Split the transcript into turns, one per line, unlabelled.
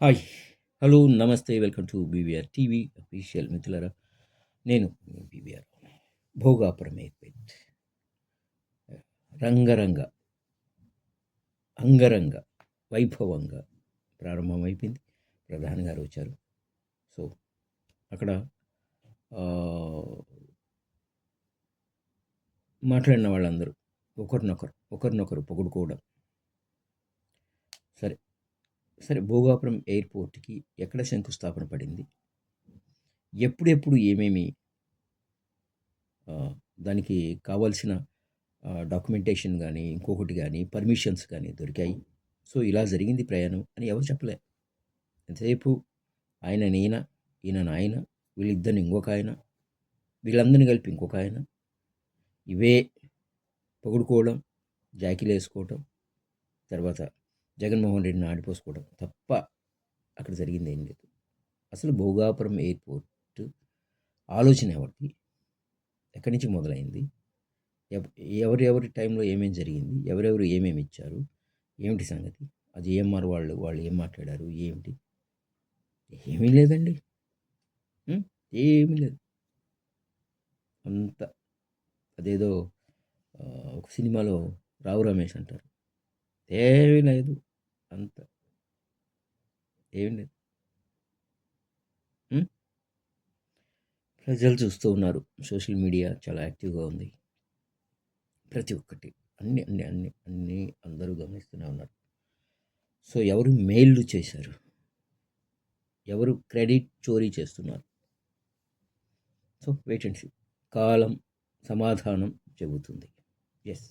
Hi! Hello! నమస్తే. Welcome to BVR TV official మిత్రులారా. నేను మీ బీవీఆర్. భోగాపురం ఎయిర్‌పోర్ట్ రంగరంగ, అంగరంగ వైభవంగా ప్రారంభమైపోయింది. ప్రధాని గారు వచ్చారు. సో, అక్కడ ఆహ్, మాట్లాడిన వాళ్ళందరూ ఒకరినొకరు పొగుడుకోవడం. సరే, సరే భోగాపురం ఎయిర్‌పోర్ట్‌కి ఎక్కడ శంకుస్థాపన పడింది? ఎప్పుడెప్పుడు ఏమేమి ఆహ్, దానికి కావాల్సిన డాక్యుమెంటేషన్ గానీ, ఇంకొకటి గానీ, పర్మిషన్స్ గానీ దొరికాయి. సో, ఇలా జరిగింది ప్రయాణం అని ఎవరు చెప్పలే. ఎంతసేపు ఆయన నేన, ఈయన నాయన, వీళ్ళిద్దరిని ఇంకొకాయన, వీళ్ళందరిని కలిపి ఇంకొకాయన, ఇవే పొగుడుకోవడం, జాకీలేసుకోవటం, తర్వాత జగన్మోహన్ రెడ్డిని ఆడిపోసుకోవడం తప్ప అక్కడ జరిగిందేం లేదు. అసలు భోగాపురం ఎయిర్‌పోర్ట్ ఆలోచన ఎవరిది? ఎక్కడి నుంచి మొదలైంది? ఎవరెవరి టైంలో ఏమేం జరిగింది? ఎవరెవరు ఏమేమి ఇచ్చారు? ఏమిటి సంగతి? ఆ జీఎంఆర్ వాళ్ళు ఏం మాట్లాడారు? ఏమిటి? ఏమీ లేదండి. హ్మ్. ఏమీ లేదు. అంతా అదేదో ఒక సినిమాలో 'రావు రమేష్' అంటారు. ఏమీ లేదు. అంత ఏమీ లేదు. హ్మ్. ప్రజలు చూస్తూ ఉన్నారు. సోషల్ మీడియా చాలా యాక్టివ్‌గా ఉంది. ప్రతి ఒక్కటి అన్నీ అందరూ గమనిస్తూనే ఉన్నారు. సో, ఎవరు మెయిల్‌లు చేశారు? ఎవరు క్రెడిట్ చోరీ చేస్తున్నారు? So, wait and see. కాలం సమాధానం చెబుతుంది. యెస్.